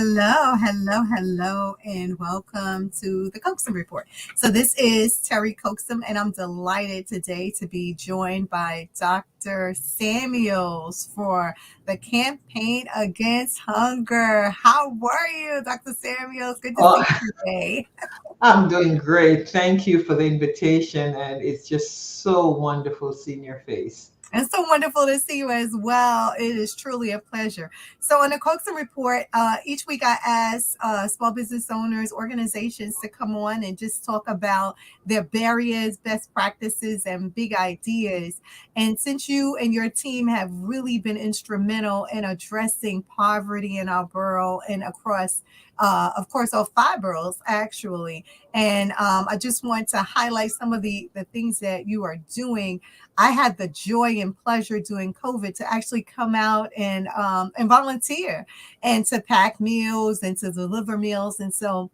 Hello, hello, hello, and welcome to the Coaxum Report. So, this is Terry Coaxum, and I'm delighted today to be joined by Dr. Samuels for the campaign against hunger. How are you, Dr. Samuels? Good to Oh, see you today. I'm doing great. Thank you for the invitation, and it's just so wonderful seeing your face. It's so wonderful to see you as well. It is truly a pleasure. So, on the Coaxum Report, each week I ask small business owners, organizations to come on and just talk about their barriers, best practices, and big ideas. And since you and your team have really been instrumental in addressing poverty in our borough and across, of course, all five boroughs actually, and I just want to highlight some of the things that you are doing. I had the joy and pleasure during COVID to actually come out and volunteer and to pack meals and to deliver meals. And so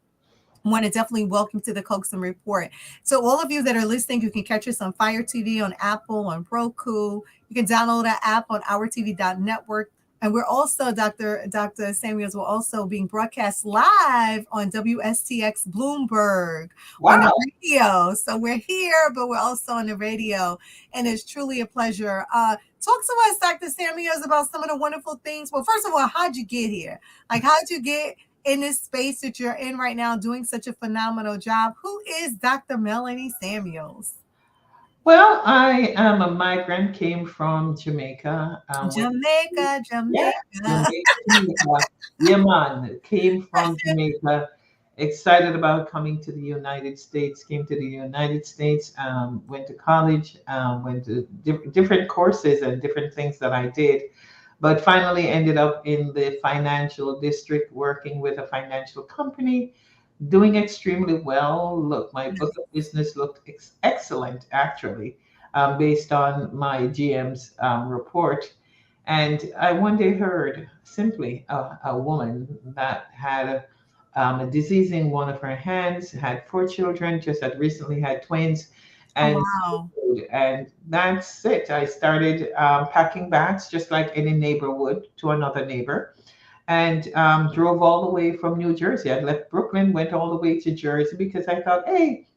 I want to definitely welcome to the Coaxum Report. So all of you that are listening, you can catch us on Fire TV, on Apple, on Roku. You can download that app on ourtv.network. And we're also, Dr. Samuels, will also being broadcast live on WSTX Bloomberg on the Wow. radio. So we're here, but we're also on the radio. And it's truly a pleasure. Talk to us, Dr. Samuels, about some of the wonderful things. Well, first of all, how'd you get here? Like, how'd you get in this space that you're in right now, doing such a phenomenal job? Who is Dr. Melanie Samuels? Well, I am a migrant, came from Jamaica. Jamaica, Yeah, Jamaica. Jamaica, Jamaica. Yeah, man, came from Jamaica. Excited about coming to the United States. Came to the United States. Went to college. Went to different courses and different things that I did, but finally ended up in the financial district working with a financial company, doing extremely well. Look, my book of business looked excellent actually, based on my GM's report. And I one day heard simply a woman that had a disease in one of her hands, had four children, just had recently had twins, Oh, and wow. and that's it. I started packing bags just like any neighbor would to another neighbor, and drove all the way from New Jersey. I'd left Brooklyn, went all the way to Jersey because I thought, hey,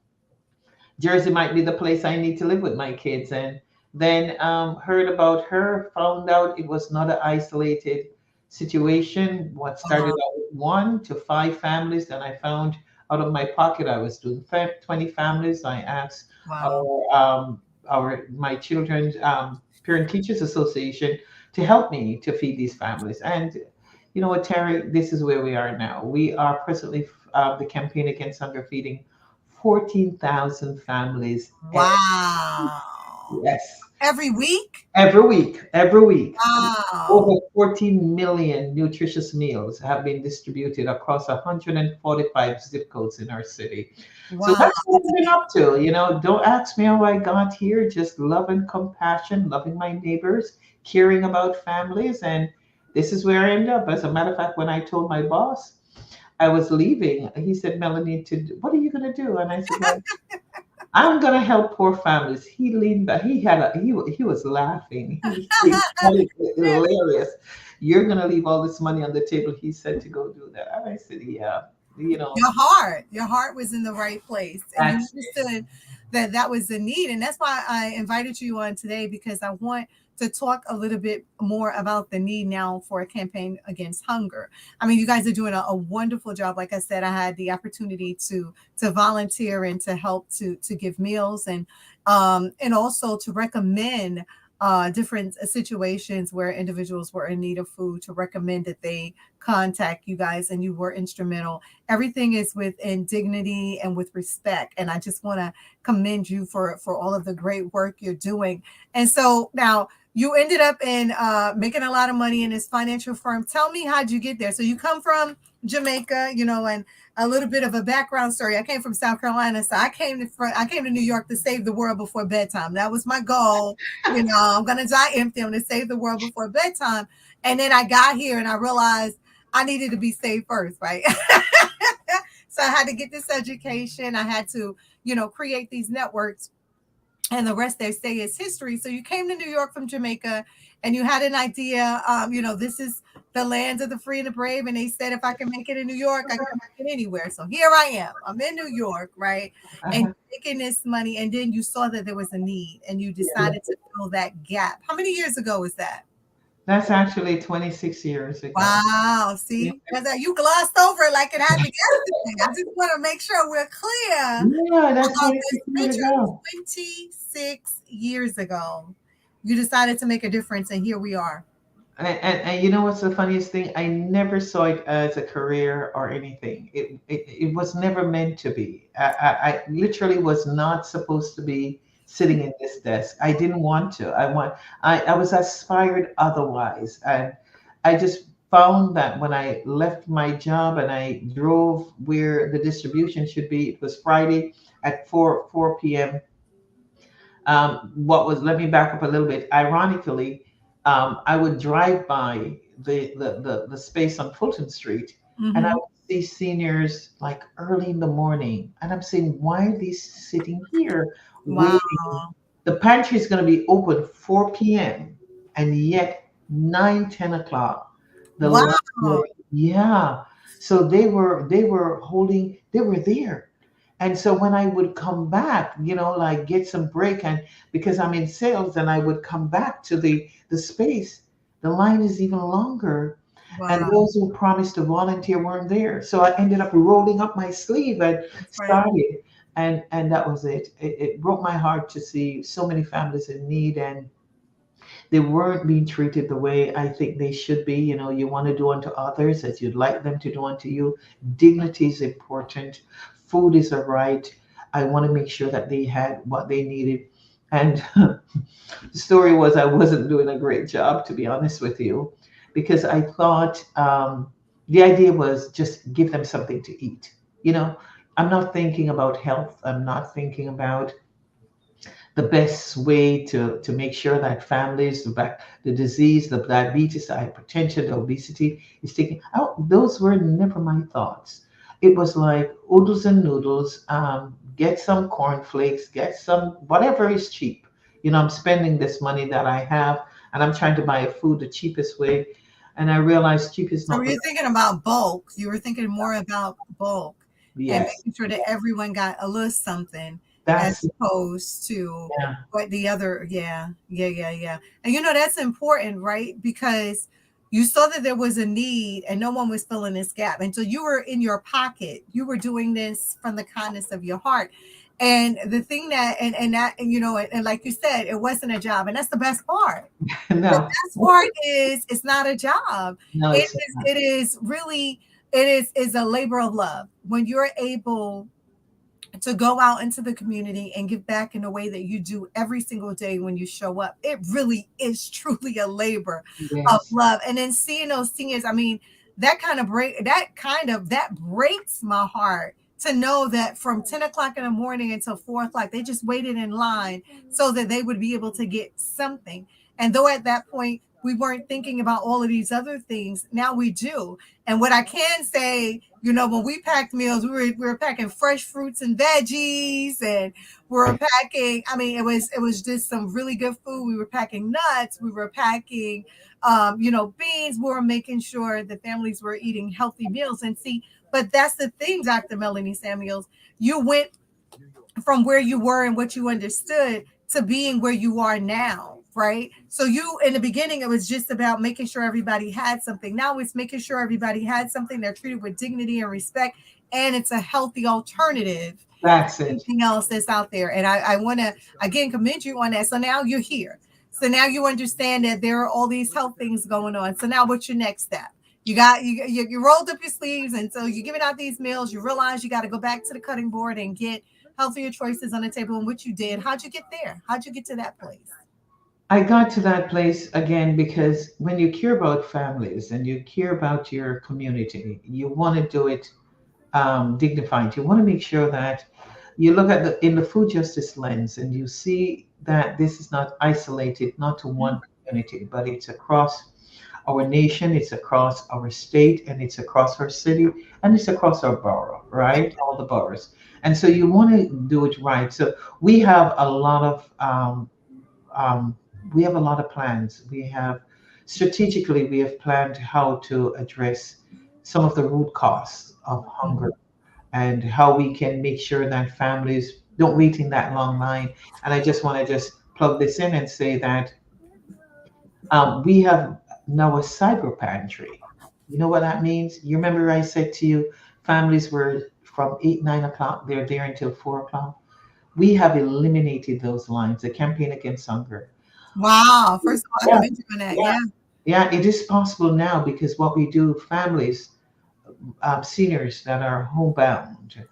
Jersey might be the place I need to live with my kids. And then heard about her, found out it was not an isolated situation. What started Uh, out with one to five families, then I found out of my pocket I was doing 20 families. I asked wow. our my children's parent teachers association to help me to feed these families. And you know what, Terry, this is where we are now. We are presently the campaign against hunger feeding 14,000 families. Wow. Yes, Every week? every week, every week. Wow. Over 14 million nutritious meals have been distributed across 145 zip codes in our city. So Wow. that's what That's I've been up to. You know, don't ask me how I got here, just love and compassion, loving my neighbors, caring about families. And this is where I end up. As a matter of fact, when I told my boss I was leaving, he said, Melanie, what are you going to do? And I said, well, I'm gonna help poor families. He leaned back. He was laughing. He found it hilarious. You're gonna leave all this money on the table. He said to go do that. And I said, yeah, you know, your heart was in the right place, and you that's it. understood that that was the need. And that's why I invited you on today, because I want to talk a little bit more about the need now for a campaign against hunger. I mean, you guys are doing a wonderful job. Like I said, I had the opportunity to volunteer and to help to give meals, and also to recommend different situations where individuals were in need of food, to recommend that they contact you guys, and you were instrumental. Everything is within dignity and with respect, and I just want to commend you for all of the great work you're doing. And so now you ended up in making a lot of money in this financial firm. Tell me, how'd you get there? So you come from Jamaica, and a little bit of a background story. I came from South Carolina, so I came to New York to save the world before bedtime. That was my goal. I'm gonna die empty. I'm gonna save the world before bedtime. And then I got here and I realized I needed to be saved first, right? So I had to get this education. I had to, create these networks, and the rest they say is history. So you came to New York from Jamaica, and you had an idea. This is the lands of the free and the brave. And they said, if I can make it in New York, I can make it anywhere. So here I am. I'm in New York, right? And Uh-huh. making this money. And then you saw that there was a need and you Yeah. decided to fill that gap. How many years ago was that? That's actually 26 years ago. Wow. Yeah, See, you glossed over it like it happened yesterday. I just want to make sure we're clear yeah, that's about 26 this years picture. ago. 26 years ago, you decided to make a difference, and here we are. And you know what's the funniest thing? I never saw it as a career or anything. It was never meant to be. I literally was not supposed to be sitting in this desk. I didn't want to. I was aspired otherwise. And I just found that when I left my job and I drove where the distribution should be, it was Friday at 4 p.m. What was, let me back up a little bit. Ironically, I would drive by the space on Fulton Street and I Hmm. would see seniors like early in the morning. And I'm saying, why are these sitting here Wow. waiting? The pantry is going to be open 4 p.m. and yet 9, 10 o'clock, the Wow. line were, yeah. So they were there. And so when I would come back, like get some break, and because I'm in sales and I would come back to the space, the line is even longer. And Wow. those who promised to volunteer weren't there. So I ended up rolling up my sleeve and That's right. started. And that was it. It broke my heart to see so many families in need, and they weren't being treated the way I think they should be. You want to do unto others as you'd like them to do unto you. Dignity is important. Food is a right. I want to make sure that they had what they needed. And the story was I wasn't doing a great job, to be honest with you, because I thought the idea was just give them something to eat. You know, I'm not thinking about health. I'm not thinking about the best way to make sure that families, the disease, the diabetes, the hypertension, the obesity is taken out. Those were never my thoughts. It was like oodles and noodles, get some cornflakes, get some whatever is cheap. I'm spending this money that I have and I'm trying to buy a food the cheapest way. And I realized cheap is So not the you're thinking about bulk. You were thinking more about bulk and yes. making sure that everyone got a little something as That's opposed to yeah. what the other, yeah, yeah, yeah, yeah. And that's important, right? Because you saw that there was a need and no one was filling this gap. And so you were in your pocket. You were doing this from the kindness of your heart. And the thing that, and that, and like you said, it wasn't a job. And that's the best part. The No, best part is it's not a job. no, It it's is it is really it is a labor of love when you're able to go out into the community and give back in a way that you do every single day when you show up. It really is truly a labor of yes. love. And then seeing those seniors, I mean, that breaks my heart to know that from 10 o'clock in the morning until 4 o'clock, they just waited in line so that they would be able to get something. And though at that point we weren't thinking about all of these other things, now we do. And what I can say, when we packed meals, we were packing fresh fruits and veggies, and we were packing. I mean, it was just some really good food. We were packing nuts. We were packing, beans. We were making sure the families were eating healthy meals. And see, but that's the thing, Dr. Melanie Samuels. You went from where you were and what you understood to being where you are now, right? So you in the beginning it was just about making sure everybody had something. Now it's making sure everybody had something, they're treated with dignity and respect, and it's a healthy alternative to That's it. anything else that's out there. And I want to again commend you on that. So now you're here. So now you understand that there are all these health things going on. So now what's your next step? You rolled up your sleeves, and so you're giving out these meals. You realize you got to go back to the cutting board and get healthier choices on the table, and what you did. How'd you get there? How'd you get to that place? I got to that place again because when you care about families and you care about your community, you want to do it dignified. You want to make sure that you look at in the food justice lens and you see that this is not isolated, not to one community, but it's across our nation, it's across our state, and it's across our city, and it's across our borough, right? All the boroughs. And so you want to do it right. So we have a lot of um, we have a lot of plans. We have strategically we have planned how to address some of the root causes of hunger Mhm. and how we can make sure that families don't wait in that long line. And I just want to just plug this in and say that we have now a cyber pantry. You know what that means? You remember I said to you, families were from 8, 9 o'clock, they're there until 4 o'clock. We have eliminated those lines, the campaign against hunger. Wow. First of all, I Yeah, commend you on that. yeah, Yeah. yeah, it is possible now because what we do, families, seniors that are homebound,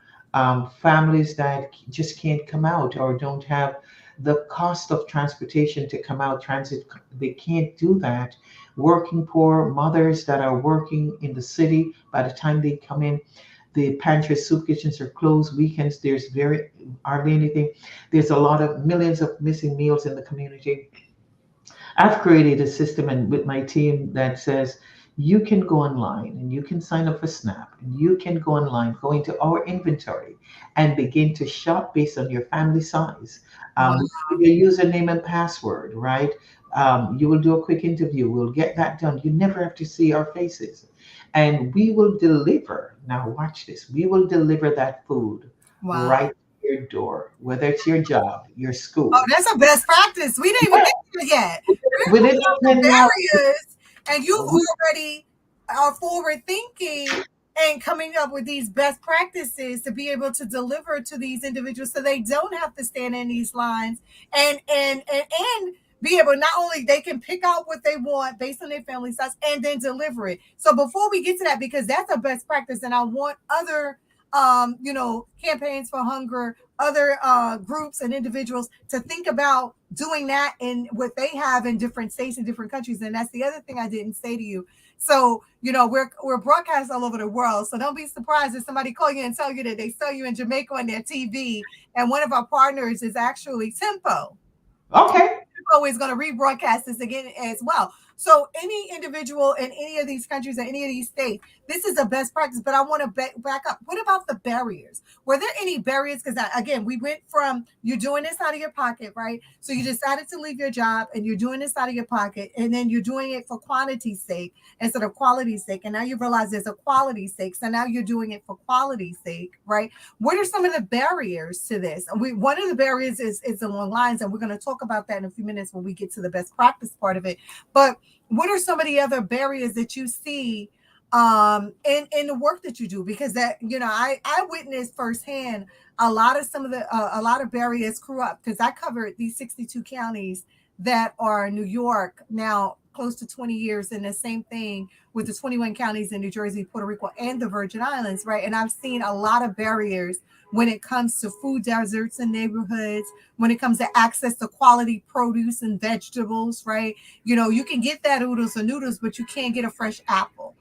families that just can't come out or don't have the cost of transportation to come out, transit, they can't do that. Working poor mothers that are working in the city, by the time they come in, the pantry soup kitchens are closed. Weekends, there's very hardly anything. There's a lot of millions of missing meals in the community. I've created a system and with my team that says you can go online and you can sign up for Snap and you can go online, go into our inventory and begin to shop based on your family size. Wow. We give you a username and password, right? You will do a quick interview. We'll get that done. You never have to see our faces. And we will deliver. Now, watch this. We will deliver that food Wow. right to your door, whether it's your job, your Oh, school. that's a best practice. We didn't even Yeah, get there yet. We're within talking a about the 10 mile. barriers, and you already are forward thinking and coming up with these best practices to be able to deliver to these individuals so they don't have to stand in these lines and be able not only they can pick out what they want based on their family size and then deliver it. So before we get to that, because that's a best practice, and I want other campaigns for hunger, other groups and individuals to think about doing that in what they have in different states and different countries. And that's the other thing I didn't say to you. So, we're broadcast all over the world. So don't be surprised if somebody call you and tell you that they saw you in Jamaica on their TV. And one of our partners is actually Tempo. Okay. Always going to rebroadcast this again as well. So any individual in any of these countries or any of these states, this is a best practice. But I want to back up. What about the barriers? Were there any barriers? Because again, we went from you're doing this out of your pocket, right? So you decided to leave your job and you're doing this out of your pocket, and then you're doing it for quantity's sake instead of quality's sake. And now you realize there's a quality sake. So now you're doing it for quality's sake, right? What are some of the barriers to this? One of the barriers is along lines, and we're going to talk about that in a few minutes when we get to the best practice part of it. But what are some of the other barriers that you see in the work that you do? Because that I witnessed firsthand a lot of some of the a lot of barriers grew up because I covered these 62 counties that are New York now close to 20 years, and the same thing with the 21 counties in New Jersey, Puerto Rico, and the Virgin Islands, right? And I've seen a lot of barriers when it comes to food deserts in neighborhoods, when it comes to access to quality produce and vegetables, right? You can get that oodles or noodles, but you can't get a fresh apple.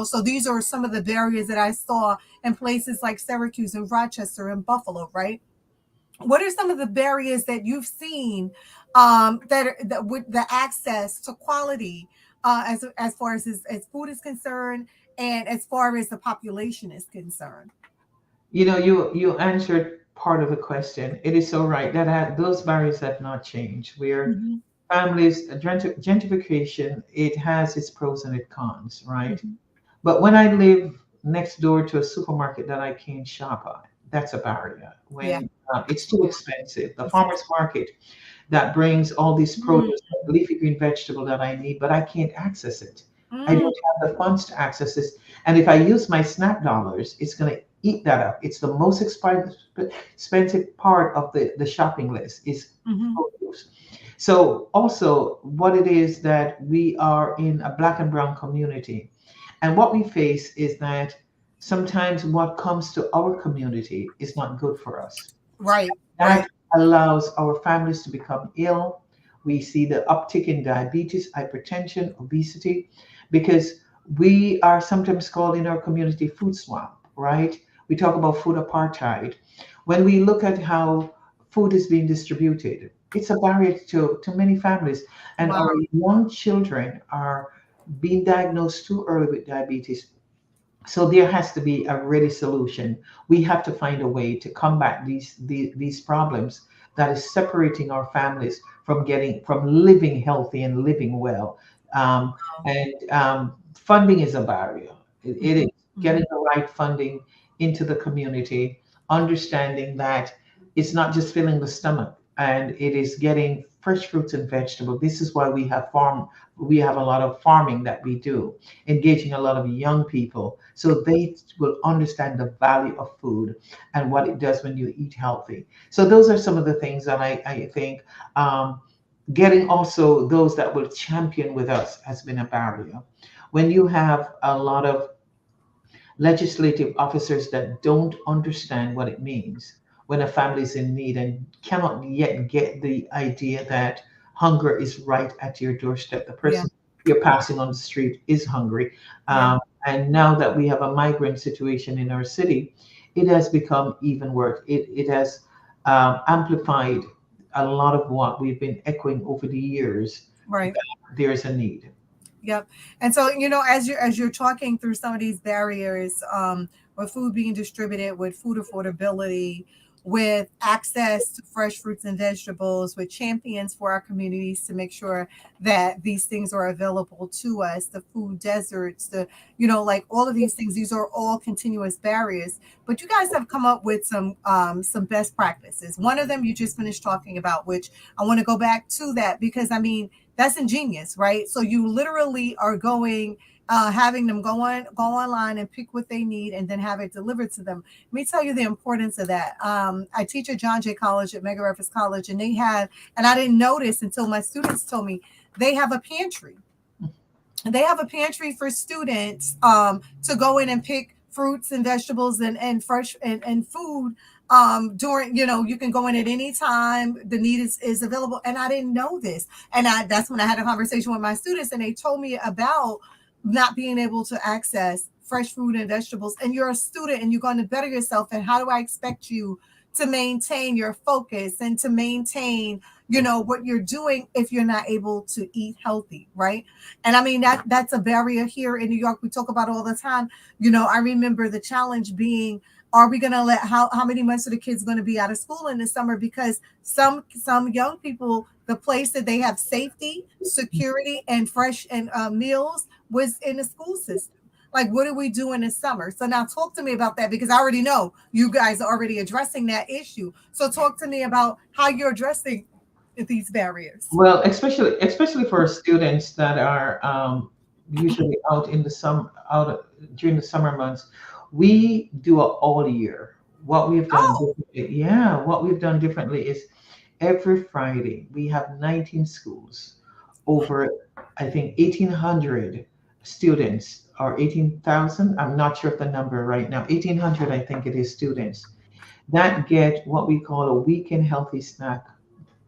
So these are some of the barriers that I saw in places like Syracuse and Rochester and Buffalo, right? What are some of the barriers that you've seen that with the access to quality as far as food is concerned and as far as the population is concerned? You answered part of the question. It is so right that those barriers have not changed. Where Mhm, families, gentrification, it has its pros and its cons, right? mhm. But when I live next door to a supermarket that I can't shop at, that's a barrier. Yeah. When it's too expensive, the farmers market that brings all these Mm, produce, leafy green vegetable that I need, but I can't access it. I mm, don't have the funds to access this. And if I use my SNAP dollars, it's going to eat that up. It's the most expensive part of the shopping list is mhm. produce. So also what it is that we are in a black and brown community. And what we face is that sometimes what comes to our community is not good for us. Right, right. That allows our families to become ill. We see the uptick in diabetes, hypertension, obesity, because we are sometimes called in our community food swamp, right? We talk about food apartheid. When we look at how food is being distributed, it's a barrier to many families. And Wow. our young children are being diagnosed too early with diabetes, so there has to be a ready solution. We have to find a way to combat these problems that is separating our families from living healthy and living well. Um, and funding is a barrier. It is Mhm, getting mhm. the right funding into the community, understanding that it's not just filling the stomach, and it is getting fresh fruits and vegetables. This is why we have a lot of farming that we do, engaging a lot of young people so they will understand the value of food and what it does when you eat healthy. So those are some of the things that I think getting also those that will champion with us has been a barrier. When you have a lot of legislative officers that don't understand what it means when a family is in need and cannot yet get the idea that hunger is right at your doorstep. The Yeah, person you're passing on the street is hungry. yeah. And now that we have a migrant situation in our city, it has become even worse. It has amplified a lot of what we've been echoing over the years Right. that there's a need. Yep. And so, as you're talking through some of these barriers, with food being distributed, with food affordability, with access to fresh fruits and vegetables, with champions for our communities to make sure that these things are available to us, the food deserts, like all of these things, these are all continuous barriers. But you guys have come up with some best practices. One of them you just finished talking about, which I want to go back to that because I mean that's ingenious, right? So you literally are going, having them go online and pick what they need and then have it delivered to them. Let me tell you the importance of that. I teach at John Jay College at Mega Rapids College, and and I didn't notice until my students told me they have a pantry. They have a pantry for students to go in and pick fruits and vegetables and fresh and food during, you can go in at any time the need is available, and I didn't know this, and that's when I had a conversation with my students and they told me about not being able to access fresh fruit and vegetables, and you're a student and you're going to better yourself, and how do I expect you to maintain your focus and to maintain what you're doing if you're not able to eat healthy, right? And I mean that's a barrier here in New York. We talk about it all the time. I remember the challenge being, are we going to let how many months are the kids going to be out of school in the summer? Because some young people, the place that they have safety, security, and fresh and meals was in the school system. Like, what do we do in the summer? So now talk to me about that because I already know you guys are already addressing that issue. So talk to me about how you're addressing these barriers. Well, especially for students that are usually out in the during the summer months, we do it all year. Oh, What we've done differently is every Friday we have 19 schools, over I think 1,800 students or 18,000. I'm not sure of the number right now. 1,800, I think it is, students that get what we call a weekend healthy snack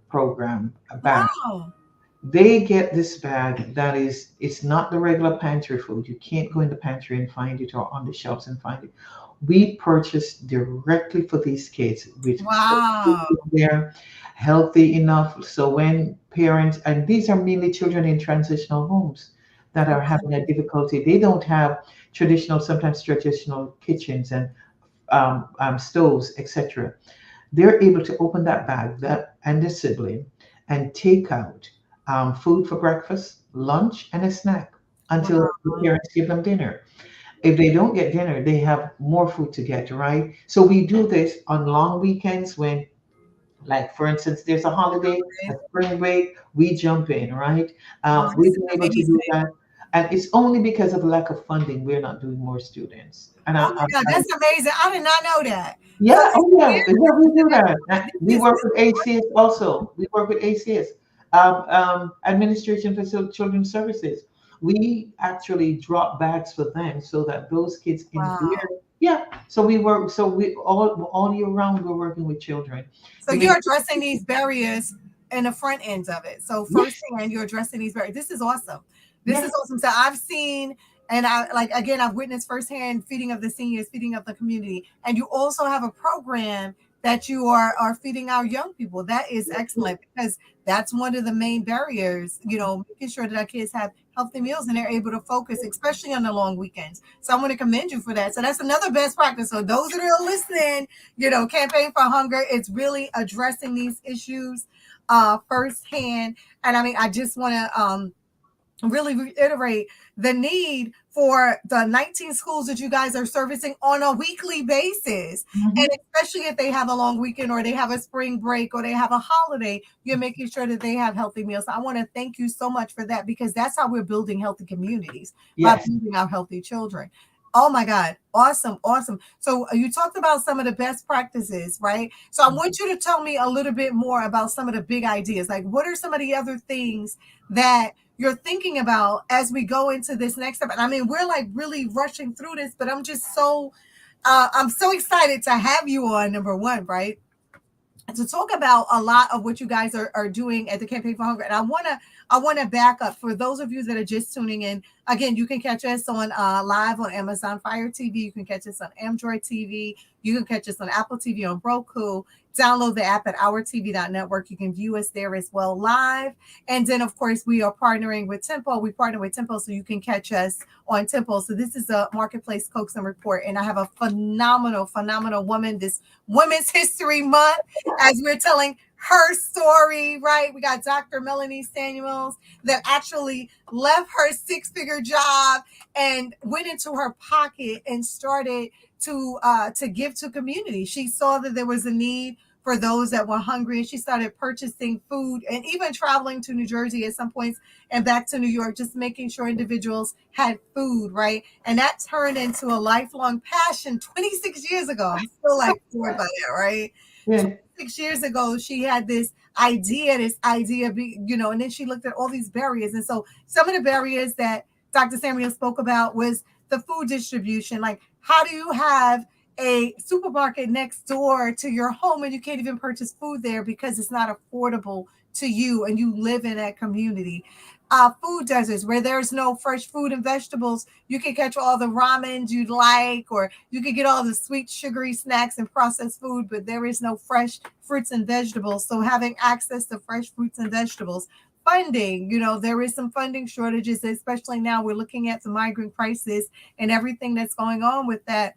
program, a bag. wow. They get this bag that is, it's not the regular pantry food. You can't go in the pantry and find it or on the shelves and find it. We purchase directly for these kids with Wow. they're healthy enough. So when parents, and these are mainly children in transitional homes that are having a difficulty, they don't have sometimes traditional kitchens and stoves, etc. They're able to open that bag, that and their sibling, and take out food for breakfast, lunch, and a snack until the Wow. parents give them dinner. If they don't get dinner, they have more food to get, right? So we do this on long weekends when, like, for instance, there's a holiday, a Okay. spring break, we jump in, right? Wow, We've this been is able to do amazing. that. And it's only because of lack of funding we're not doing more students. And Oh my God, that's amazing. I did not know that. So yeah, oh yeah, yeah, we do that. We this work is with ACS also. We work with ACS, Administration for Children's Services. We actually drop bags for them so that those kids can wow. wear. Yeah, so we work. So we all year round we're working with children So to you're make. addressing these barriers in the front ends of it. So Yes, firsthand, you're addressing these barriers. This is awesome. This is yes. awesome. So I've seen, and I like again, I've witnessed firsthand feeding of the seniors, feeding of the community, and you also have a program that you are feeding our young people. That is excellent because that's one of the main barriers. Making sure that our kids have healthy meals and they're able to focus, especially on the long weekends. So I want to commend you for that. So that's another best practice. So those that are listening, campaign for hunger, it's really addressing these issues firsthand. And I mean, I just want to really reiterate the need for the 19 schools that you guys are servicing on a weekly basis. And Mhm. especially if they have a long weekend or they have a spring break or they have a holiday, you're making sure that they have healthy meals. So I want to thank you so much for that, because that's how we're building healthy communities, by Yes. building our healthy children. Oh my God. Awesome. Awesome. So you talked about some of the best practices, right? So I want you to tell me a little bit more about some of the big ideas. Like, what are some of the other things that you're thinking about as we go into this next step? And I mean, we're like really rushing through this, but I'm so excited to have you on, number one, right? To talk about a lot of what you guys are doing at the Campaign for Hunger. And I want to back up for those of you that are just tuning in. Again, you can catch us on live on Amazon Fire TV. You can catch us on Android TV. You can catch us on Apple TV, on Roku. Download the app at ourtv.network. You can view us there as well live. And then, of course, we are partnering with Tempo. We partner with Tempo, so you can catch us on Tempo. So this is a Marketplace Coaxum Report. And I have a phenomenal, phenomenal woman this Women's History Month, as we're telling her story, right? We got Dr. Melanie Samuels that actually left her six-figure job and went into her pocket and started to give to community. She saw that there was a need for those that were hungry, and she started purchasing food and even traveling to New Jersey at some points and back to New York, just making sure individuals had food, right? And that turned into a lifelong passion 26 years ago. I'm still like floored by that, right? Yeah. 6 years ago, she had this idea, and then she looked at all these barriers. And so some of the barriers that Dr. Samuel spoke about was the food distribution. Like, how do you have a supermarket next door to your home and you can't even purchase food there because it's not affordable to you and you live in that community? Food deserts where there's no fresh fruit and vegetables. You can catch all the ramens you'd like, or you can get all the sweet, sugary snacks and processed food, but there is no fresh fruits and vegetables. So having access to fresh fruits and vegetables. Funding, there is some funding shortages, especially now we're looking at the migrant crisis and everything that's going on with that,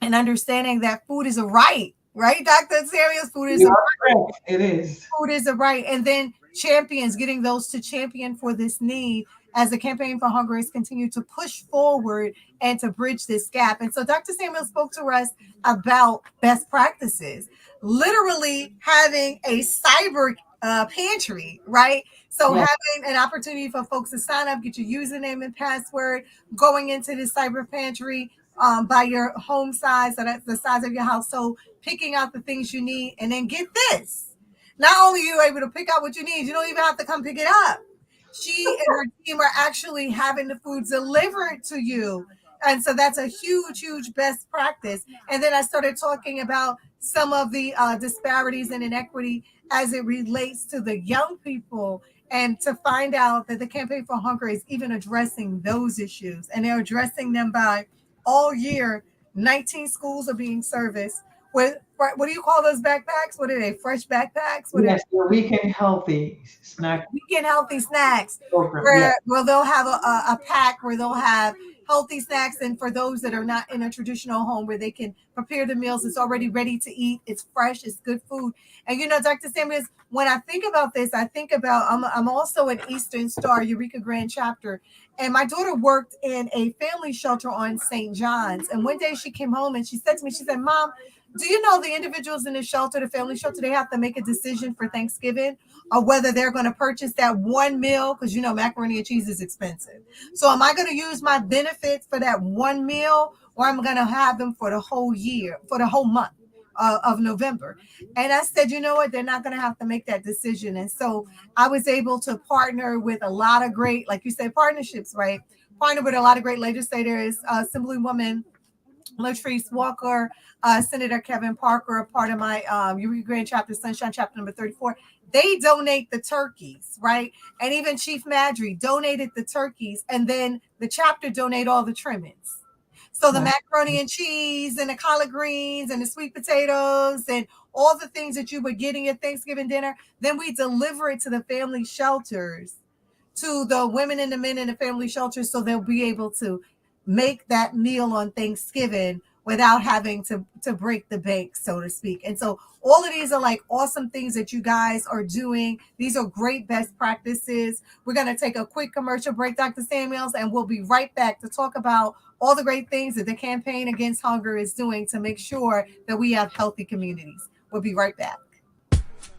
and understanding that food is a right, right, Dr. Serious? Food is You a are correct. It is. food is a right. And then champions, getting those to champion for this need as the Campaign for Hunger has continued to push forward and to bridge this gap. And so Dr. Samuel spoke to us about best practices, literally having a cyber pantry, right? So Yes. having an opportunity for folks to sign up, get your username and password, going into this cyber pantry by your home size, so that's the size of your household, picking out the things you need, and then get this. Not only are you able to pick out what you need, you don't even have to come pick it up. She and her team are actually having the food delivered to you. And so that's a huge, huge best practice. And then I started talking about some of the disparities and inequity as it relates to the young people, and to find out that the Campaign for Hunger is even addressing those issues. And they're addressing them by all year, 19 schools are being serviced with, what do you call those backpacks? What are they? Fresh backpacks? What are Yes. The weekend healthy snack weekend healthy snacks, program. Yes. where they'll have a pack where they'll have healthy snacks, and for those that are not in a traditional home, where they can prepare the meals, it's already ready to eat, it's fresh, it's good food. And Dr. Samuels, when I think about this, I think about, I'm also an Eastern Star Eureka Grand chapter, and my daughter worked in a family shelter on St. John's. And one day she came home and she said to me, she said, Mom, do you know the individuals in the shelter, the family shelter, they have to make a decision for Thanksgiving or whether they're going to purchase that one meal, because macaroni and cheese is expensive. So am I going to use my benefits for that one meal, or am I going to have them for the whole year, for the whole month of November? And I said, you know what? They're not going to have to make that decision. And so I was able to partner with a lot of great, like you said, partnerships, right? Partner with a lot of great legislators, Assemblywoman Latrice Walker, Senator Kevin Parker, a part of my Eureka Grand chapter, Sunshine chapter number 34. They donate the turkeys, right? And even Chief Madry donated the turkeys, and then the chapter donate all the trimmings. So the Right. macaroni and cheese and the collard greens and the sweet potatoes and all the things that you would get in your Thanksgiving dinner, then we deliver it to the family shelters, to the women and the men in the family shelters, so they'll be able to make that meal on Thanksgiving without having to break the bank, so to speak. And so all of these are like awesome things that you guys are doing. These are great best practices. We're going to take a quick commercial break, Dr. Samuels, and we'll be right back to talk about all the great things that the campaign against hunger is doing to make sure that we have healthy communities. We'll be right back.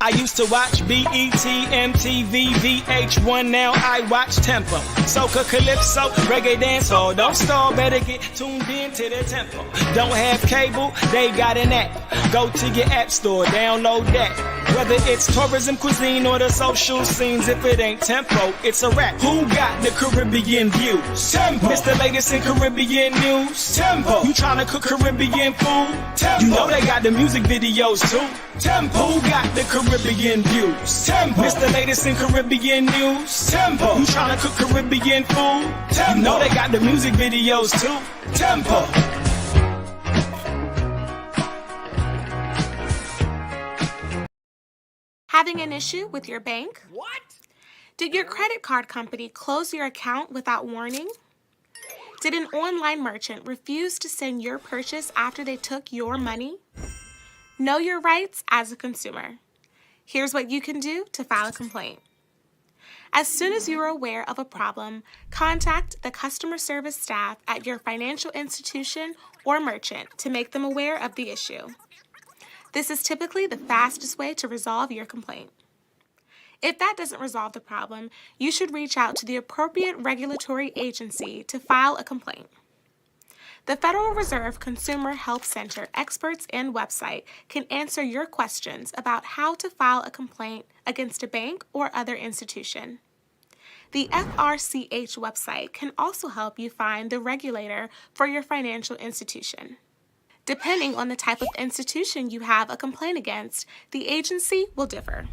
I used to watch BET, MTV, VH1, now I watch Tempo. Soca, Calypso, Reggae Dancehall. Don't stall, better get tuned in to the Tempo. Don't have cable, they got an app. Go to your app store, download that. Whether it's tourism, cuisine, or the social scenes, if it ain't Tempo, it's a rap. Who got the Caribbean views? Tempo. It's the latest in Caribbean news. Tempo. You tryna cook Caribbean food? Tempo. You know they got the music videos too. Tempo. Who got the Caribbean views? Tempo. It's the latest in Caribbean news. Tempo. You tryna cook Caribbean food? Tempo. You know they got the music videos too. Tempo. Having an issue with your bank? What? Did your credit card company close your account without warning? Did an online merchant refuse to send your purchase after they took your money? Know your rights as a consumer. Here's what you can do to file a complaint. As soon as you are aware of a problem, contact the customer service staff at your financial institution or merchant to make them aware of the issue. This is typically the fastest way to resolve your complaint. If that doesn't resolve the problem, you should reach out to the appropriate regulatory agency to file a complaint. The Federal Reserve Consumer Help Center experts and website can answer your questions about how to file a complaint against a bank or other institution. The FRCH website can also help you find the regulator for your financial institution. Depending on the type of institution you have a complaint against, the agency will differ.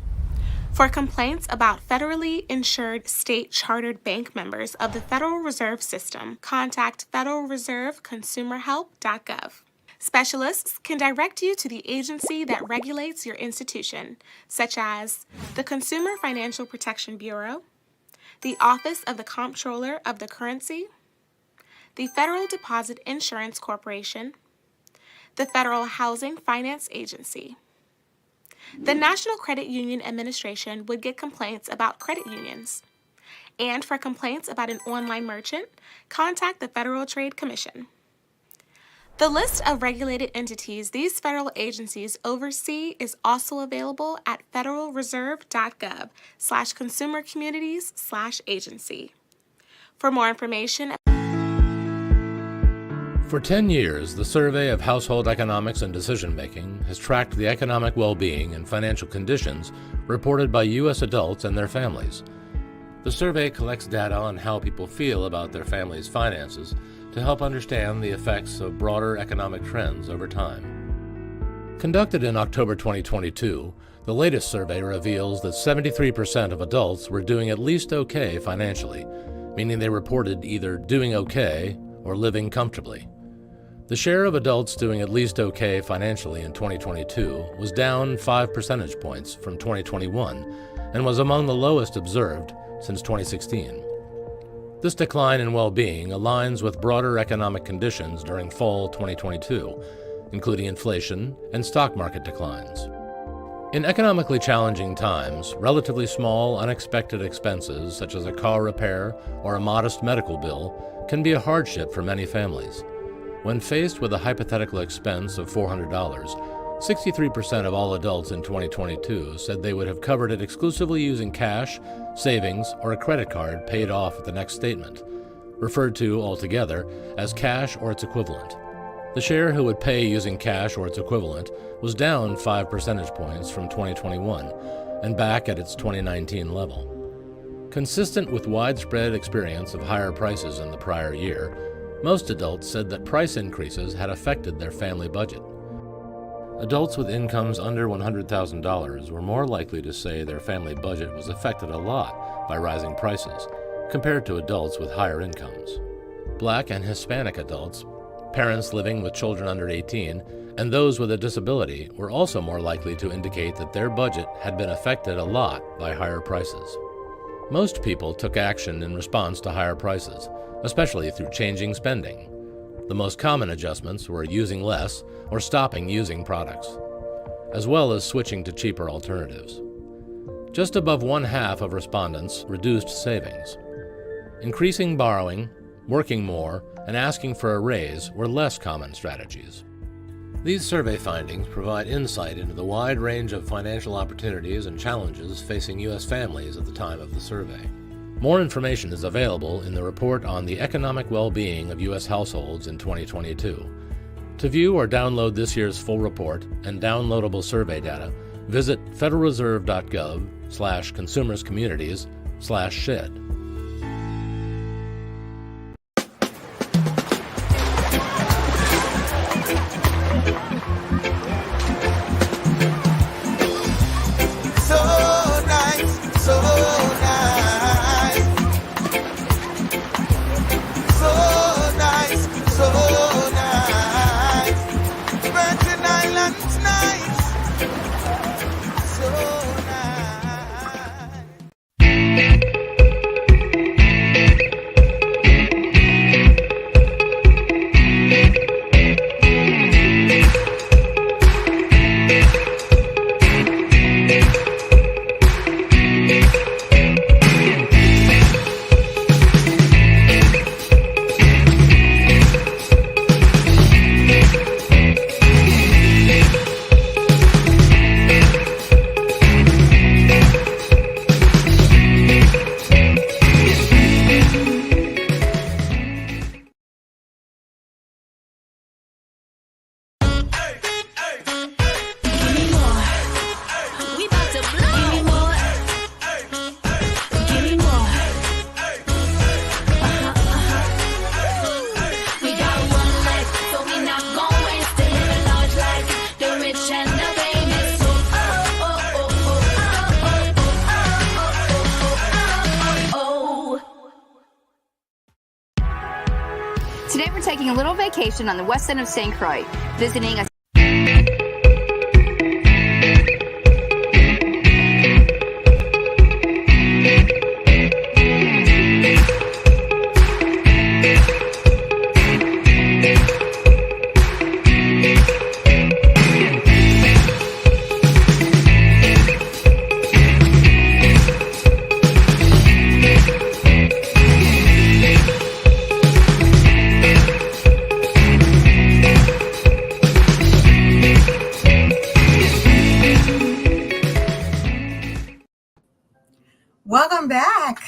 For complaints about federally insured state-chartered bank members of the Federal Reserve System, contact federalreserveconsumerhelp.gov. Specialists can direct you to the agency that regulates your institution, such as the Consumer Financial Protection Bureau, the Office of the Comptroller of the Currency, the Federal Deposit Insurance Corporation, the Federal Housing Finance Agency. The National Credit Union Administration would get complaints about credit unions. And for complaints about an online merchant, contact the Federal Trade Commission. The list of regulated entities these federal agencies oversee is also available at federalreserve.gov/consumercommunities/agency. For more information, For 10 years, the Survey of Household Economics and Decision-Making has tracked the economic well-being and financial conditions reported by U.S. adults and their families. The survey collects data on how people feel about their family's finances to help understand the effects of broader economic trends over time. Conducted in October 2022, the latest survey reveals that 73% of adults were doing at least okay financially, meaning they reported either doing okay or living comfortably. The share of adults doing at least okay financially in 2022 was down 5 percentage points from 2021 and was among the lowest observed since 2016. This decline in well-being aligns with broader economic conditions during fall 2022, including inflation and stock market declines. In economically challenging times, relatively small, unexpected expenses such as a car repair or a modest medical bill can be a hardship for many families. When faced with a hypothetical expense of $400, 63% of all adults in 2022 said they would have covered it exclusively using cash, savings, or a credit card paid off at the next statement, referred to altogether as cash or its equivalent. The share who would pay using cash or its equivalent was down 5 percentage points from 2021 and back at its 2019 level. Consistent with widespread experience of higher prices in the prior year, most adults said that price increases had affected their family budget. Adults with incomes under $100,000 were more likely to say their family budget was affected a lot by rising prices, compared to adults with higher incomes. Black and Hispanic adults, parents living with children under 18, and those with a disability were also more likely to indicate that their budget had been affected a lot by higher prices. Most people took action in response to higher prices, especially through changing spending. The most common adjustments were using less or stopping using products, as well as switching to cheaper alternatives. Just above 1/2 of respondents reduced savings. Increasing borrowing, working more, and asking for a raise were less common strategies. These survey findings provide insight into the wide range of financial opportunities and challenges facing U.S. families at the time of the survey. More information is available in the report on the economic well-being of U.S. households in 2022. To view or download this year's full report and downloadable survey data, visit federalreserve.gov/consumerscommunities/shed. Today we're taking a little vacation on the west end of St. Croix, visiting a Welcome back.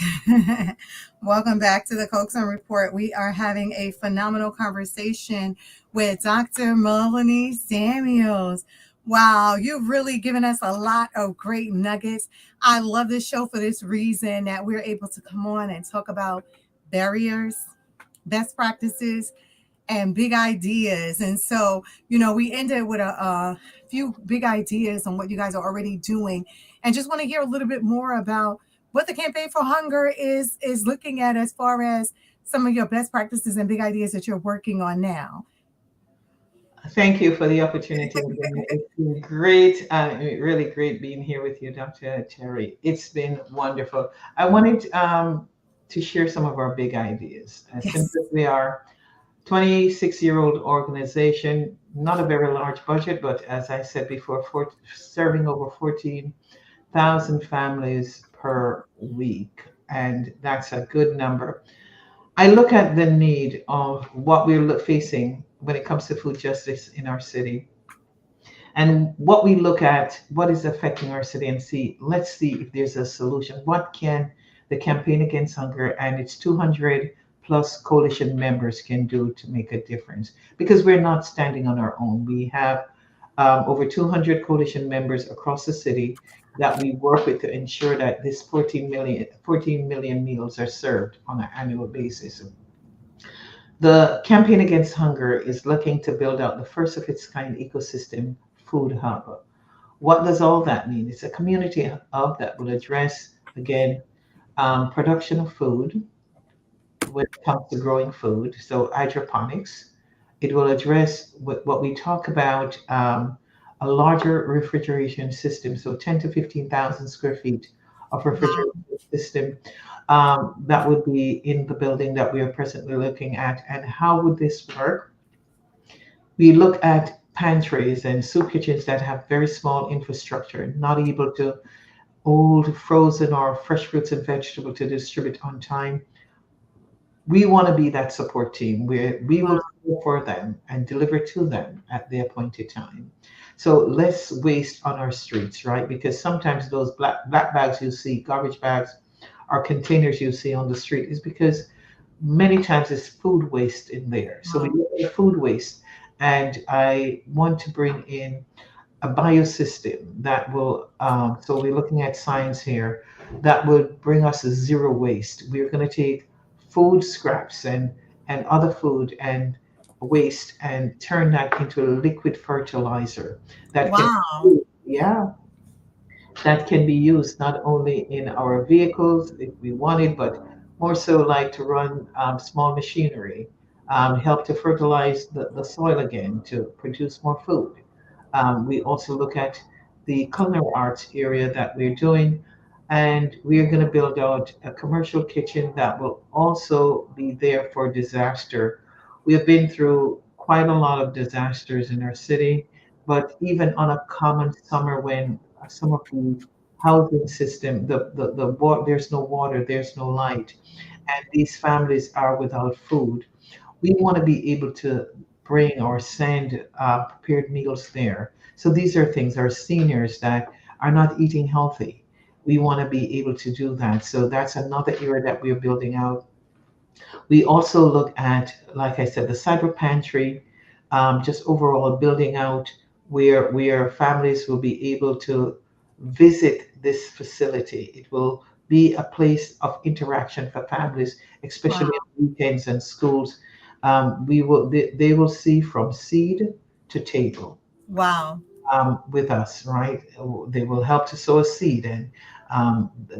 Welcome back to the Coaxum Report. We are having a phenomenal conversation with Dr. Melanie Samuels. Wow, you've really given us a lot of great nuggets. I love this show for this reason, that we're able to come on and talk about barriers, best practices, and big ideas. And so, we ended with a few big ideas on what you guys are already doing, and just want to hear a little bit more about what the Campaign for Hunger is looking at as far as some of your best practices and big ideas that you're working on now. Thank you for the opportunity. It's been great, really great being here with you, Dr. Terry. It's been wonderful. I wanted to share some of our big ideas. Yes. Since we are 26-year-old organization, not a very large budget, but as I said before, serving over 14,000 families per week, and that's a good number. I look at the need of what we're facing when it comes to food justice in our city, and what we look at, what is affecting our city, and let's see if there's a solution. What can the Campaign Against Hunger and its 200 plus coalition members can do to make a difference? Because we're not standing on our own. We have over 200 coalition members across the city that we work with to ensure that this 14 million meals are served on an annual basis. The Campaign Against Hunger is looking to build out the first of its kind ecosystem food hub. What does all that mean? It's a community hub that will address, again, production of food when it comes to growing food, so hydroponics. It will address what we talk about, a larger refrigeration system, so 10 to 15,000 square feet of refrigeration system that would be in the building that we are presently looking at. And how would this work? We look at pantries and soup kitchens that have very small infrastructure, not able to hold frozen or fresh fruits and vegetables to distribute on time. We want to be that support team where we will care for them and deliver to them at the appointed time. So less waste on our streets, right? Because sometimes those black bags you see, garbage bags, or containers you see on the street is because many times it's food waste in there. So we Wow. look at food waste, and I want to bring in a biosystem that will, so we're looking at science here, that would bring us a zero waste. We're going to take food scraps and other food and waste and turn that into a liquid fertilizer that can, Wow. yeah, that can be used not only in our vehicles if we want it, but more so like to run small machinery, help to fertilize the soil again to produce more food. We also look at the culinary arts area that we're doing, and we're going to build out a commercial kitchen that will also be there for disaster. We have been through quite a lot of disasters in our city, but even on a common summer when some of the housing system, there's no water, there's no light, and these families are without food. We want to be able to bring or send prepared meals there. So these are things, our seniors that are not eating healthy. We want to be able to do that. So that's another area that we are building out. We also look at, like I said, the cyber pantry, just overall building out where families will be able to visit this facility. It will be a place of interaction for families, especially Wow. on weekends and schools. They will see from seed to table Wow. with us, right? They will help to sow a seed, and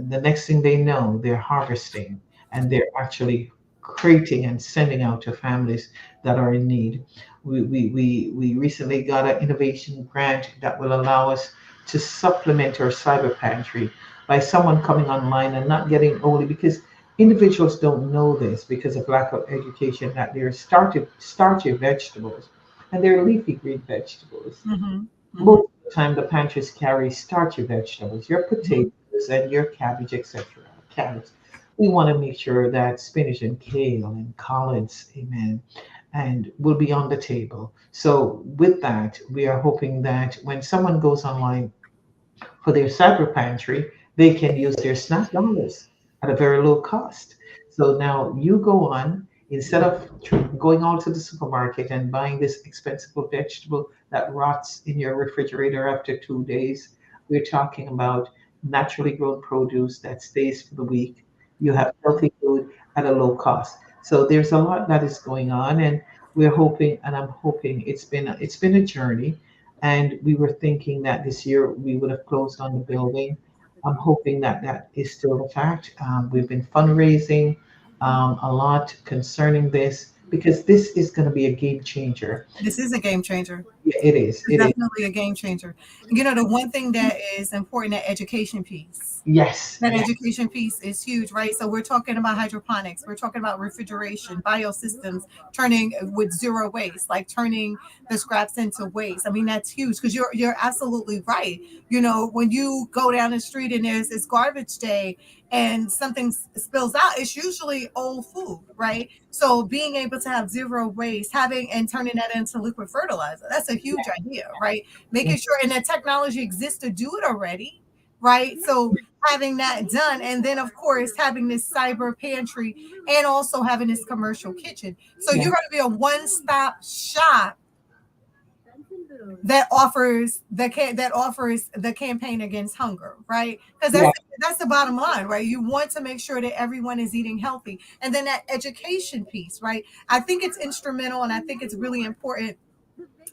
the next thing they know, they're harvesting and they're actually creating and sending out to families that are in need. We recently got an innovation grant that will allow us to supplement our cyber pantry by someone coming online and not getting only because individuals don't know this because of lack of education that they're starchy vegetables and they're leafy green vegetables. Hmm. Hmm. Most of the time, the pantries carry starchy vegetables, your Hmm. potatoes and your cabbage, etc. Carrots. We want to make sure that spinach and kale and collards, amen, and will be on the table. So, with that, we are hoping that when someone goes online for their cyber pantry, they can use their SNAP dollars at a very low cost. So now you go on, instead of going out to the supermarket and buying this expensive vegetable that rots in your refrigerator after 2 days, we're talking about naturally grown produce that stays for the week. You have healthy food at a low cost. So there's a lot that is going on, and we're hoping, and I'm hoping it's been a journey, and we were thinking that this year we would have closed on the building. I'm hoping that that is still the fact. We've been fundraising a lot concerning this because this is going to be a game changer. This is a game changer. Yeah, it is. It's It is. definitely a game changer. You know, the one thing that is important, that education piece. Yes. That Yes. education piece is huge, right? So we're talking about hydroponics, we're talking about refrigeration, biosystems, turning with zero waste, like turning the scraps into waste. I mean, that's huge because you're absolutely right. You know, when you go down the street and there's garbage day and something spills out, it's usually old food, right? So being able to have zero waste, having and turning that into liquid fertilizer, that's a huge idea, right? Making sure, and the technology exists to do it already, right? So having that done, and then of course having this cyber pantry and also having this commercial kitchen, so Yeah. you're going to be a one-stop shop that offers the campaign against hunger, right? Because Yeah. that's the bottom line, right? You want to make sure that everyone is eating healthy, and then that education piece, right? I think it's instrumental, and I think it's really important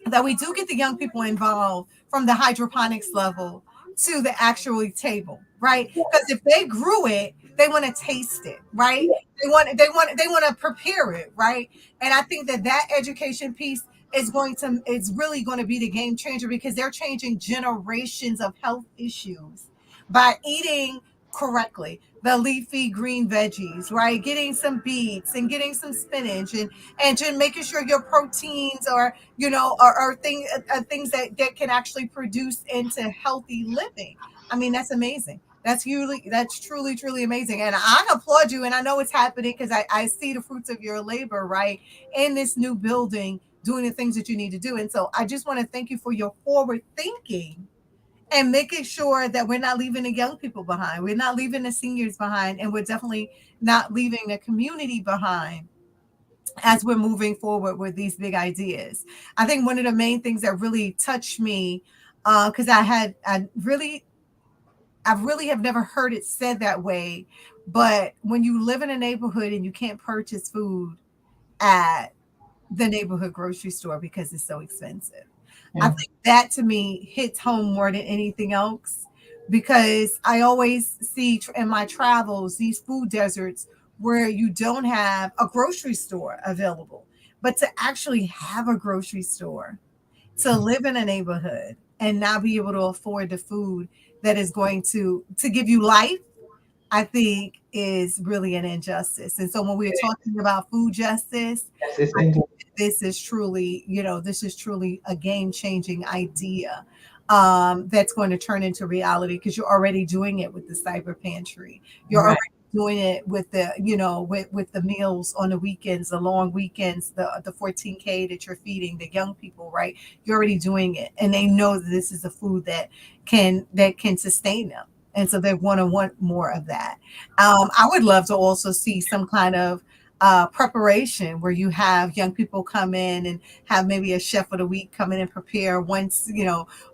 that we do get the young people involved from the hydroponics level to the actual table, right? Because if they grew it, they want to taste it, right? They want to prepare it, right? And I think that education piece is really going to be the game changer because they're changing generations of health issues by eating correctly. The leafy green veggies, right? Getting some beets and getting some spinach, and just making sure your proteins are, things that can actually produce into healthy living. I mean, that's amazing. That's truly, truly amazing. And I applaud you. And I know it's happening because I see the fruits of your labor, right? In this new building, doing the things that you need to do. And so I just want to thank you for your forward thinking and making sure that we're not leaving the young people behind. We're not leaving the seniors behind, and we're definitely not leaving the community behind as we're moving forward with these big ideas. I think one of the main things that really touched me, because I really have never heard it said that way, but when you live in a neighborhood and you can't purchase food at the neighborhood grocery store because it's so expensive. I Yeah. think that to me hits home more than anything else, because I always see in my travels these food deserts where you don't have a grocery store available. But to actually have a grocery store, to live in a neighborhood and not be able to afford the food that is going to give you life, I think is really an injustice. And so when we're talking about food justice, Yes, it's I think indeed. this is truly, this is truly a game-changing idea, that's going to turn into reality, because you're already doing it with the cyber pantry. You're Right. already doing it with the, with the meals on the weekends, the long weekends, the 14K that you're feeding the young people, right? You're already doing it, and they know that this is a food that can sustain them. And so they want more of that. I would love to also see some kind of preparation where you have young people come in and have maybe a chef of the week come in and prepare once,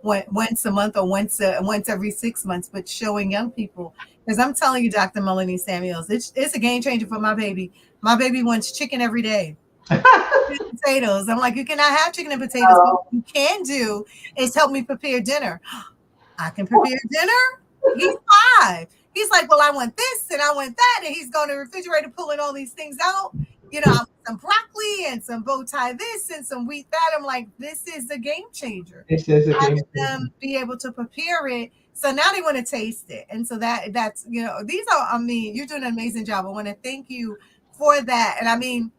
once a month, or once every 6 months, but showing young people. Because I'm telling you, Dr. Melanie Samuels, it's a game changer for my baby. My baby wants chicken every day. Potatoes. I'm like, you cannot have chicken and potatoes, but what you can do is help me prepare dinner. I can prepare dinner. He's 5. He's like, well, I want this and I want that. And he's going to the refrigerator pulling all these things out. I want some broccoli and some bow tie this and some wheat that. I'm like, this is a game changer. It's just a Having game changer. them be able to prepare it. So now they want to taste it. And so that's, these are, I mean, you're doing an amazing job. I want to thank you for that. And I mean,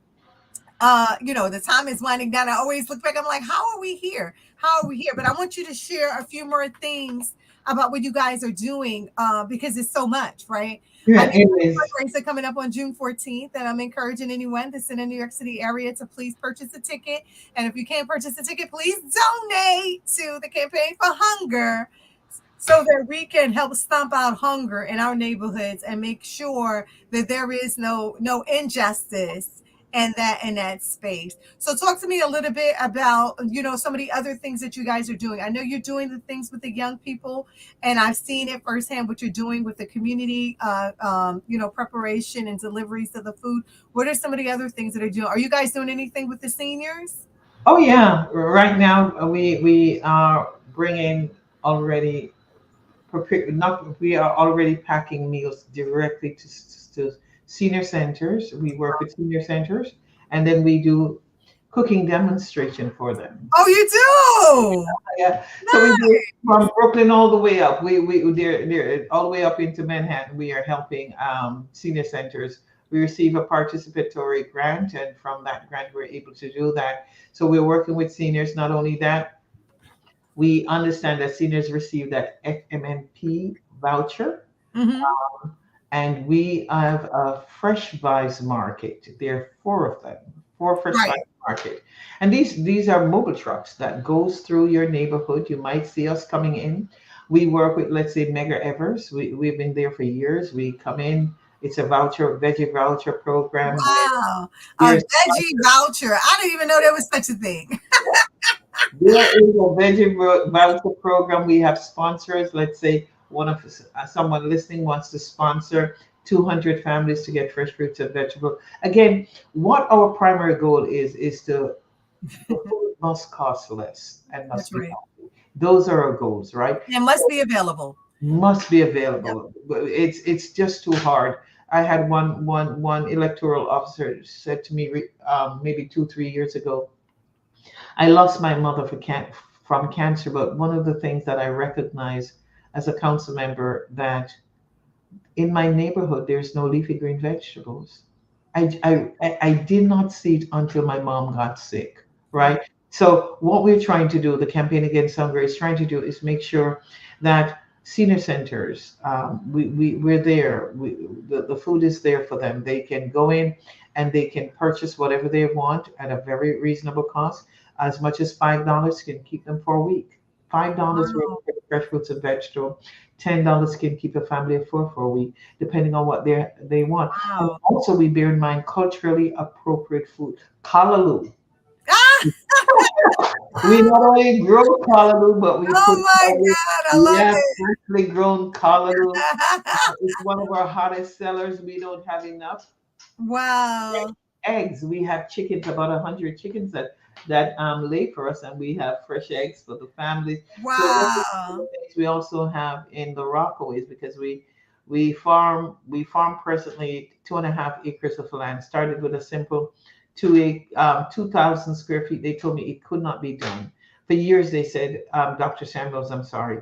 the time is winding down. I always look back. I'm like, how are we here? How are we here? But I want you to share a few more things about what you guys are doing, because it's so much, right? I Yeah, know it is. fundraiser coming up on June 14th, and I'm encouraging anyone that's in the New York City area to please purchase a ticket. And if you can't purchase a ticket, please donate to the Campaign for Hunger, so that we can help stomp out hunger in our neighborhoods and make sure that there is no injustice in that space. So talk to me a little bit about, some of the other things that you guys are doing. I know you're doing the things with the young people, and I've seen it firsthand what you're doing with the community, preparation and deliveries of the food. What are some of the other things that are doing? Are you guys doing anything with the seniors? Oh yeah. Right now, we are bringing already prepared. Not we are already packing meals directly to senior centers. We work with senior centers, and then we do cooking demonstration for them. Oh, you do. Yeah. So we do Nice. from Brooklyn all the way up. They're all the way up into Manhattan. We are helping senior centers. We receive a participatory grant, and from that grant, we're able to do that. So we're working with seniors. Not only that, we understand that seniors receive that FMNP voucher, Mm-hmm. and we have a fresh buys market. There are 4 of them, 4 fresh buys Right. market, and these are mobile trucks that goes through your neighborhood. You might see us coming in. We work with, let's say, Mega Evers. We've been there for years. We come in. It's a veggie voucher program. Wow. A There's veggie voucher. I didn't even know there was such a thing. There is a voucher program. We have sponsors. Let's say someone listening wants to sponsor 200 families to get fresh fruits and vegetables. Again, what our primary goal is to the food must cost less and must That's be right. healthy. Those are our goals, right? It must be available. Must be Yep. available. But it's just too hard. I had one electoral officer said to me maybe 2 3 years ago, I lost my mother from cancer, but one of the things that I recognize as a council member that in my neighborhood, there's no leafy green vegetables. I did not see it until my mom got sick, Right. right? So what we're trying to do, the campaign against hunger is trying to do is make sure that senior centers, we're there. The food is there for them. They can go in and they can purchase whatever they want at a very reasonable cost. As much as $5 can keep them for a week. $5 worth Wow. of fresh fruits and vegetables. $10 can keep a family of four for a week, depending on what they want. And Wow. also, we bear in mind culturally appropriate food. Callaloo. Ah! We not only grow callaloo, but we Oh put my callaloo. God, I love Yeah, it. freshly grown callaloo. It's one of our hottest sellers. We don't have enough. Wow. Eggs. We have chickens, about 100 chickens that lay for us, and we have fresh eggs for the families. So those are some of Wow. the things we also have in the Rockaways because we farm presently 2.5 acres of land. Started with a simple 2,000 square feet. They told me it could not be done. For years they said, Dr. Samuels, I'm sorry,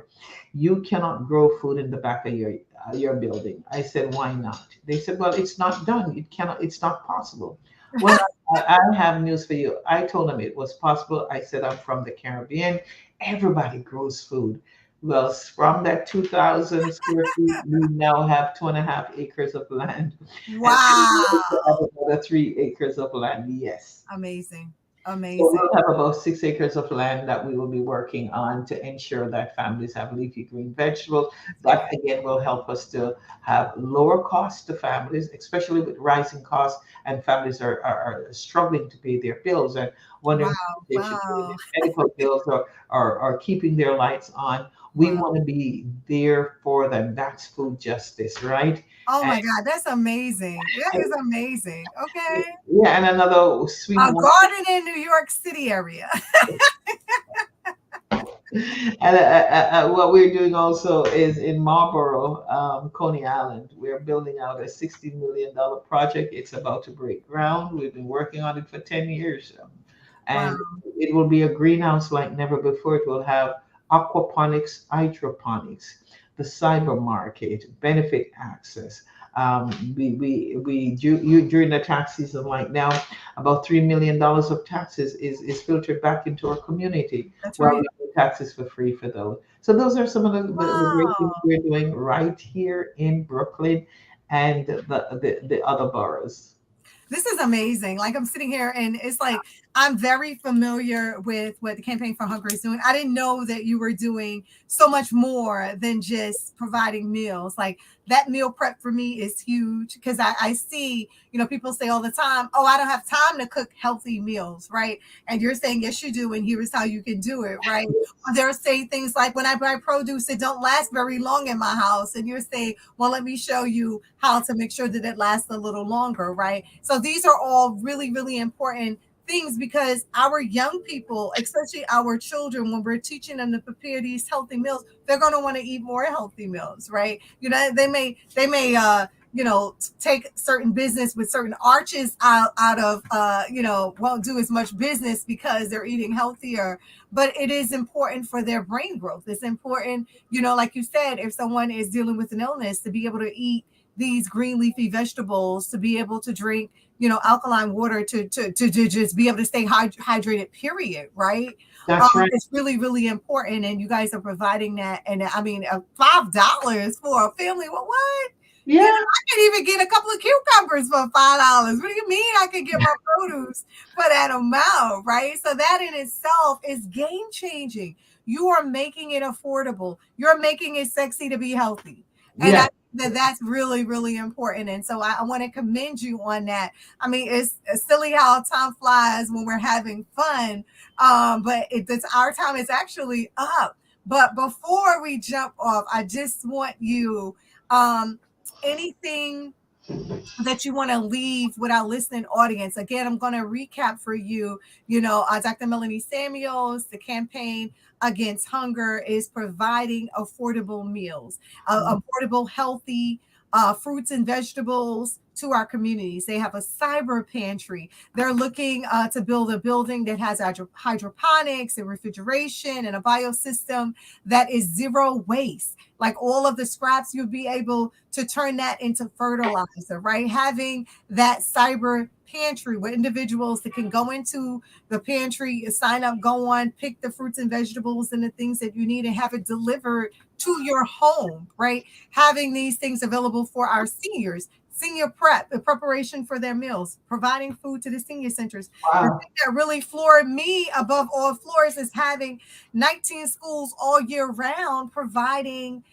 you cannot grow food in the back of your building. I said, why not? They said, well, it's not done. It cannot. It's not possible. Well, I have news for you. I told them it was possible. I said, I'm from the Caribbean. Everybody grows food. Well, from that 2,000 square feet, we now have 2.5 acres of land. And we also Wow. have another 3 acres of land. Yes. Amazing. So Amazing. we'll have about 6 acres of land that we will be working on to ensure that families have leafy green vegetables. That's That great. again will help us to have lower costs to families, especially with rising costs, and families are struggling to pay their bills and Wow. wondering if they should pay Wow. their medical bills or keeping their lights on. We Wow. want to be there for them. That's food justice, right? Oh And my God, that's amazing. That is amazing. Okay. yeah, and another sweet A one. garden in New York City area. And what we're doing also is in Marlborough, Coney Island, we're building out a $60 million project. It's about to break ground. We've been working on it for 10 years. Wow. And it will be a greenhouse like never before. It will have aquaponics, hydroponics, the cyber market, benefit access. During the tax season like now, about $3 million of taxes is filtered back into our community. That's Well, right. we pay taxes for free for those. So those are some of the great things Wow. we're doing right here in Brooklyn and the other boroughs. This is amazing. Like I'm sitting here and it's like I'm very familiar with what the Campaign for Hunger is doing. I didn't know that you were doing so much more than just providing meals. Like that meal prep for me is huge because I see, people say all the time, oh, I don't have time to cook healthy meals, right? And you're saying, yes, you do. And here's how you can do it, right? Or they'll say things like, when I buy produce, it don't last very long in my house. And you're saying, well, let me show you how to make sure that it lasts a little longer, right? So these are all really, really important things because our young people, especially our children, when we're teaching them to prepare these healthy meals, they're going to want to eat more healthy meals, right? They may take certain business with certain arches out of won't do as much business because they're eating healthier, but it is important for their brain growth. It's important, like you said, if someone is dealing with an illness, to be able to eat these green leafy vegetables, to be able to drink alkaline water, to just be able to stay hydrated, period, right? That's right. It's really, really important, and you guys are providing that. And I mean, $5 for a family, what? Yeah. I can even get a couple of cucumbers for $5. What do you mean I can get my produce for that amount, right? So that in itself is game changing. You are making it affordable. You're making it sexy to be healthy. And Yeah. that's really, really important. And so I want to commend you on that. I mean, it's silly how time flies when we're having fun. But it's our time is actually up. But before we jump off, I just want you, anything that you want to leave with our listening audience. Again, I'm going to recap for you. Dr. Melanie Samuels, the campaign against hunger is providing affordable meals, affordable, healthy fruits and vegetables to our communities. They have a cyber pantry. They're looking to build a building that has hydroponics and refrigeration and a biosystem that is zero waste. Like all of the scraps, you'll be able to turn that into fertilizer, right? Having that cyber pantry where individuals that can go into the pantry, sign up, go on, pick the fruits and vegetables and the things that you need and have it delivered to your home, right? Having these things available for our seniors, senior prep, the preparation for their meals, providing food to the senior centers. Wow. The thing that really floored me above all floors is having 19 schools all year round providing,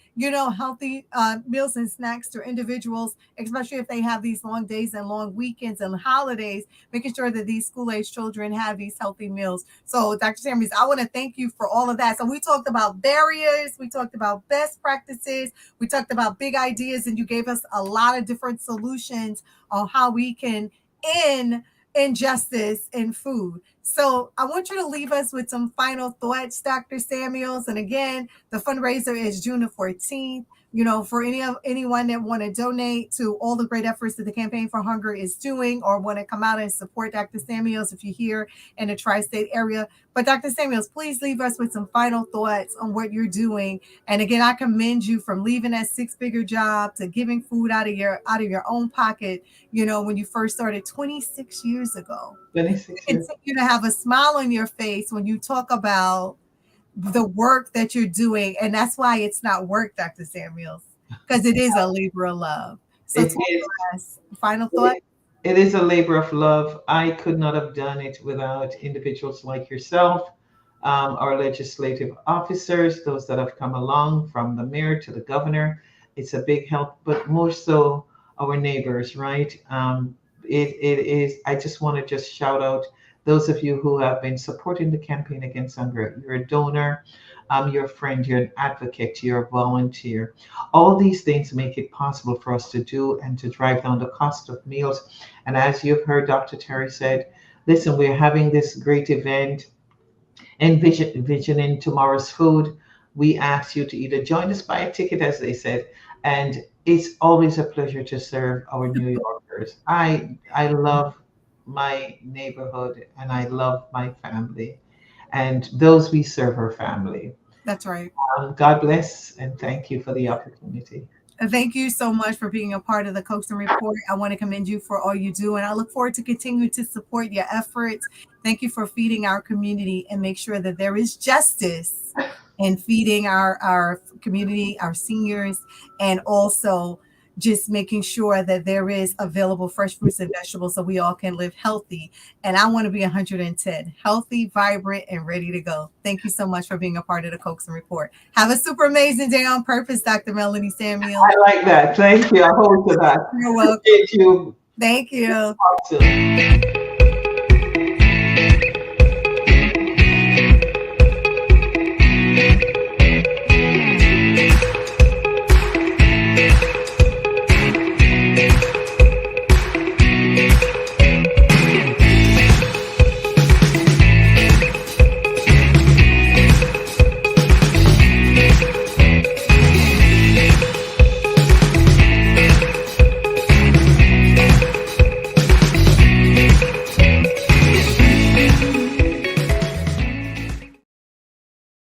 healthy meals and snacks to individuals, especially if they have these long days and long weekends and holidays, making sure that these school-age children have these healthy meals. So Dr. Samuels, I want to thank you for all of that. So we talked about barriers, we talked about best practices, we talked about big ideas, and you gave us a lot of different solutions on how we can end injustice in food. So I want you to leave us with some final thoughts, Dr. Samuels. And again, the fundraiser is June the 14th. For anyone that want to donate to all the great efforts that the Campaign for Hunger is doing, or want to come out and support Dr. Samuels if you're here in the tri-state area. But Dr. Samuels, please leave us with some final thoughts on what you're doing. And again, I commend you from leaving that six-figure job to giving food out of your own pocket, when you first started 26 years ago. 26 years. Continue to have a smile on your face when you talk about the work that you're doing. And that's why it's not work, Dr. Samuels, because it is a labor of love. So final thought. It is a labor of love. I could not have done it without individuals like yourself, our legislative officers, those that have come along from the mayor to the governor. It's a big help, but more so our neighbors, right? It is, I just want to shout out those of you who have been supporting the campaign against hunger. You're a donor, you're a friend, you're an advocate, you're a volunteer. All these things make it possible for us to do and to drive down the cost of meals. And as you've heard Dr. Terry said, listen, we're having this great event, envisioning tomorrow's food. We ask you to either join us, buy a ticket, as they said, and it's always a pleasure to serve our New Yorkers. I love my neighborhood and I love my family, and those we serve are family. That's right. God bless and thank you for the opportunity. And thank you so much for being a part of the Coaxum Report. I want to commend you for all you do, and I look forward to continue to support your efforts. Thank you for feeding our community and make sure that there is justice in feeding our community, our seniors, and also just making sure that there is available fresh fruits and vegetables so we all can live healthy. And I want to be 110, healthy, vibrant, and ready to go. Thank you so much for being a part of the Coaxum Report. Have a super amazing day on purpose, Dr. Melanie Samuel. I like that. Thank you. I hold to that. You're welcome. Appreciate you. Thank you. Awesome.